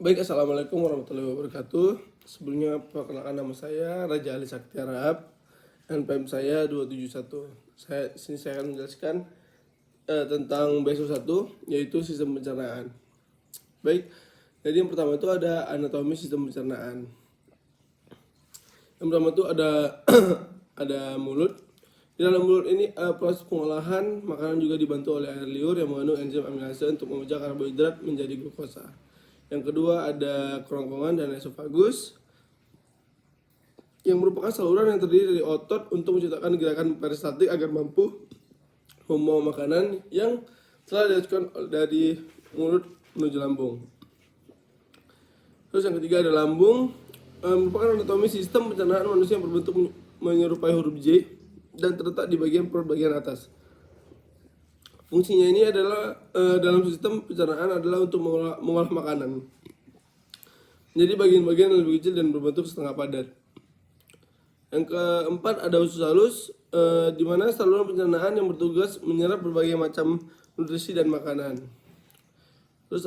Baik, Assalamualaikum warahmatullahi wabarakatuh. Sebelumnya perkenalkan nama saya Raja Ali Sakti Arab, NPM saya 271. Saya akan menjelaskan tentang BSO 1, yaitu sistem pencernaan. Baik, jadi yang pertama itu ada anatomi sistem pencernaan. Yang pertama itu ada ada mulut. Di dalam mulut ini proses pengolahan makanan juga dibantu oleh air liur yang mengandung enzim amilase untuk memecah karbohidrat menjadi glukosa. Yang kedua ada kerongkongan dan esofagus yang merupakan saluran yang terdiri dari otot untuk menciptakan gerakan peristaltik agar mampu membawa makanan yang telah dihasilkan dari mulut menuju lambung. Terus yang ketiga ada lambung, merupakan anatomi sistem pencernaan manusia yang berbentuk menyerupai huruf J dan terletak di bagian perut bagian atas. Fungsinya ini adalah dalam sistem pencernaan adalah untuk mengolah makanan menjadi bagian-bagian yang lebih kecil dan berbentuk setengah padat. Yang keempat ada usus halus, di mana saluran pencernaan yang bertugas menyerap berbagai macam nutrisi dan makanan. Terus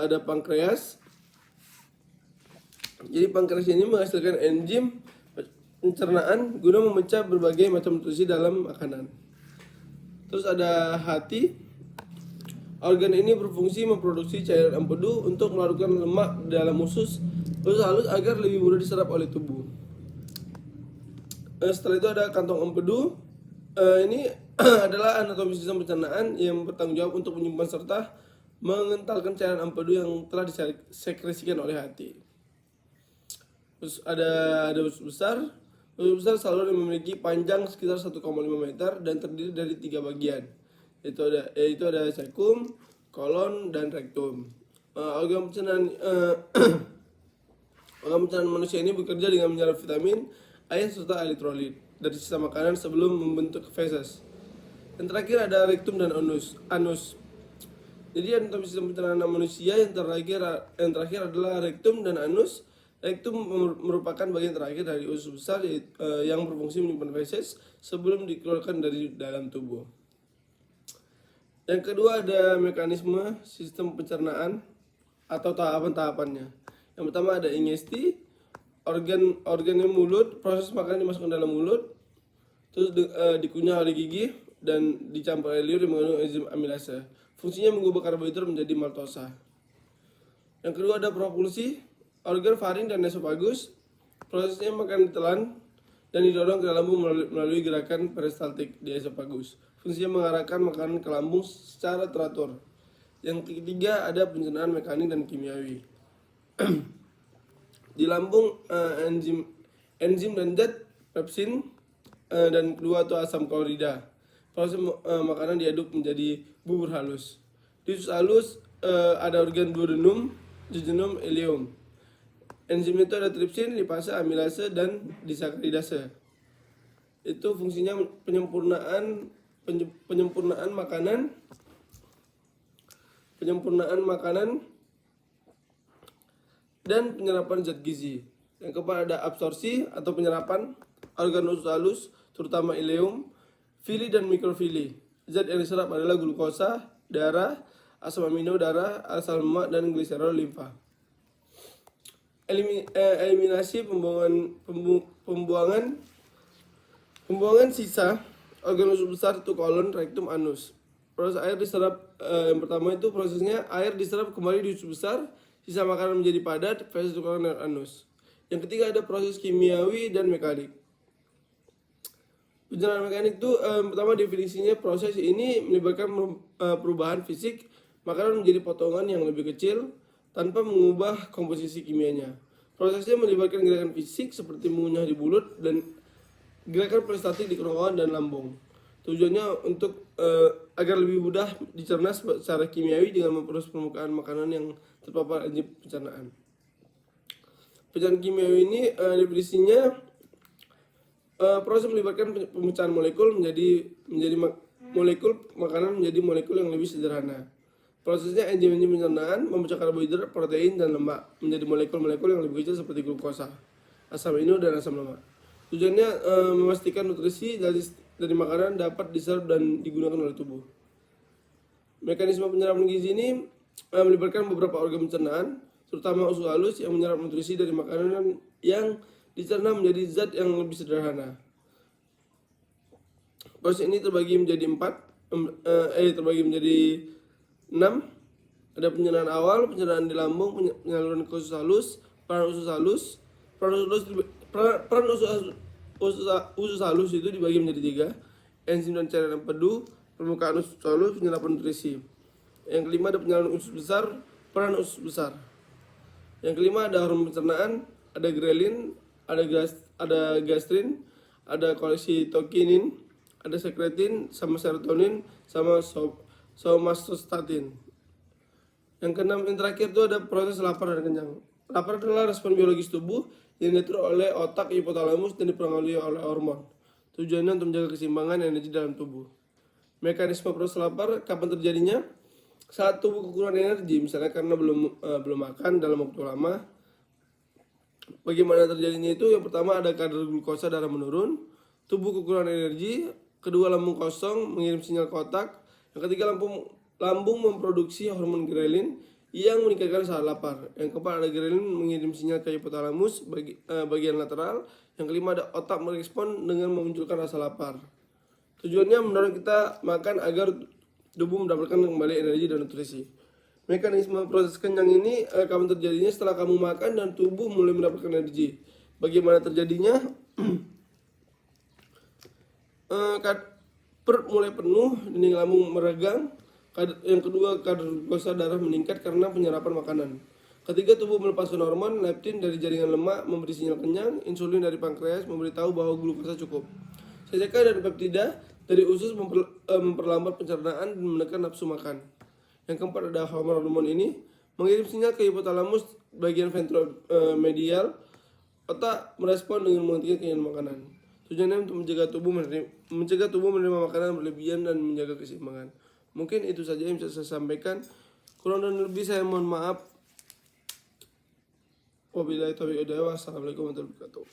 ada pankreas. Jadi pankreas ini menghasilkan enzim pencernaan guna memecah berbagai macam nutrisi dalam makanan. Terus ada hati. Organ ini berfungsi memproduksi cairan empedu untuk melarutkan lemak di dalam usus halus agar lebih mudah diserap oleh tubuh. Setelah itu ada kantong empedu. Ini adalah anatomi sistem pencernaan yang bertanggung jawab untuk menyimpan serta mengentalkan cairan empedu yang telah disekresikan oleh hati. Terus ada usus besar. Usus besar saluran yang memiliki panjang sekitar 1,5 meter dan terdiri dari 3 bagian, yaitu ada sekum, kolon, dan rektum. Organ pencernaan manusia ini bekerja dengan menyerap vitamin, air, serta elektrolit dari sisa makanan sebelum membentuk feses. Yang terakhir ada rektum dan anus. Jadi anatomi sistem pencernaan manusia yang terakhir adalah rektum dan anus. Rektum merupakan bagian terakhir dari usus besar yang berfungsi menyimpan feses sebelum dikeluarkan dari dalam tubuh. Yang kedua ada mekanisme sistem pencernaan atau tahapan-tahapannya. Yang pertama ada ingesti, organnya mulut, proses makanan dimasukkan dalam mulut, terus dikunyah oleh gigi dan dicampur air liur yang mengandung enzim amilase. Fungsinya mengubah karbohidrat menjadi maltosa. Yang kedua ada propulsi, organ faring dan esofagus. Prosesnya makan ditelan dan didorong ke lambung melalui gerakan peristaltik di esofagus. Fungsinya mengarahkan makanan ke lambung secara teratur. Yang ketiga ada pencernaan mekanik dan kimiawi. Di lambung enzim dan zat pepsin dan kedua itu asam klorida. Proses makanan diaduk menjadi bubur halus. Di usus halus ada organ duodenum, jejunum, ileum. Enzim itu ada tripsin, lipase, amilase, dan disakridase. Itu fungsinya penyempurnaan makanan dan penyerapan zat gizi. Yang keempat ada absorpsi atau penyerapan organ usus halus, terutama ileum, fili dan mikrofili. Zat yang diserap adalah glukosa, darah, asam amino darah, asam lemak, dan gliserol limfa. Eliminasi pembuangan sisa organ usus besar itu kolon, rektum, anus. Proses air diserap yang pertama itu prosesnya air diserap kembali di usus besar, sisa makanan menjadi padat, feses kolon dan anus. Yang ketiga ada proses kimiawi dan mekanik. Pencernaan mekanik itu pertama definisinya proses ini melibatkan perubahan fisik makanan menjadi potongan yang lebih kecil tanpa mengubah komposisi kimianya. Prosesnya melibatkan gerakan fisik seperti mengunyah di mulut dan gerakan peristaltik di kerongkongan dan lambung. Tujuannya untuk agar lebih mudah dicerna secara kimiawi dengan memperluas permukaan makanan yang terpapar enzim pencernaan. Pencernaan kimiawi ini definisinya proses melibatkan pemecahan molekul menjadi molekul makanan menjadi molekul yang lebih sederhana. Prosesnya enzim pencernaan memecah karbohidrat, protein, dan lemak menjadi molekul-molekul yang lebih kecil seperti glukosa, asam amino, dan asam lemak. Tujuannya memastikan nutrisi dari makanan dapat diserap dan digunakan oleh tubuh. Mekanisme penyerapan gizi ini melibatkan beberapa organ pencernaan, terutama usus halus yang menyerap nutrisi dari makanan yang dicerna menjadi zat yang lebih sederhana. Proses ini terbagi menjadi terbagi menjadi 6. Ada pencernaan awal, pencernaan di lambung, penyaluran ke usus halus, peran usus halus. Peran usus halus itu dibagi menjadi 3. Enzim dan cairan empedu, permukaan usus halus, penyerapan nutrisi. Yang kelima ada penyaluran usus besar, peran usus besar. Yang kelima ada hormon pencernaan, ada grelin, ada gastrin, ada kolesitokinin, ada sekretin, sama serotonin, sama somatostatin. Yang keenam, yang terakhir itu ada proses lapar dan kenyang. Lapar adalah respon biologis tubuh yang diatur oleh otak hipotalamus dan dipengaruhi oleh hormon. Tujuannya untuk menjaga keseimbangan energi dalam tubuh. Mekanisme proses lapar kapan terjadinya? Saat tubuh kekurangan energi, misalnya karena belum makan dalam waktu lama. Bagaimana terjadinya itu? Yang pertama ada kadar glukosa darah menurun, tubuh kekurangan energi. Kedua, lambung kosong mengirim sinyal ke otak. Yang ketiga, lambung memproduksi hormon grelin yang meningkatkan rasa lapar. Yang keempat ada grelin mengirim sinyal ke hipotalamus bagian lateral. Yang kelima ada otak merespon dengan memunculkan rasa lapar. Tujuannya mendorong kita makan agar tubuh mendapatkan kembali energi dan nutrisi. Mekanisme proses kenyang ini kapan terjadinya? Setelah kamu makan dan tubuh mulai mendapatkan energi. Bagaimana terjadinya? Perut mulai penuh, dinding lambung meregang. Yang kedua, kadar glukosa darah meningkat karena penyerapan makanan. Ketiga, tubuh melepaskan hormon leptin dari jaringan lemak memberi sinyal kenyang. Insulin dari pankreas memberitahu bahwa glukosa cukup. CCK dan peptida dari usus memperlambat pencernaan dan menekan nafsu makan. Yang keempat ada hormon ini mengirim sinyal ke hipotalamus bagian ventromedial. Otak merespon dengan menghentikan keinginan makanan. Tujuannya untuk mencegah tubuh menerima makanan berlebihan dan menjaga keseimbangan. Mungkin itu saja yang bisa saya sampaikan. Kurang dan lebih saya mohon maaf. Wabillahi taufiq wal hidayah. Wassalamualaikum warahmatullahi wabarakatuh.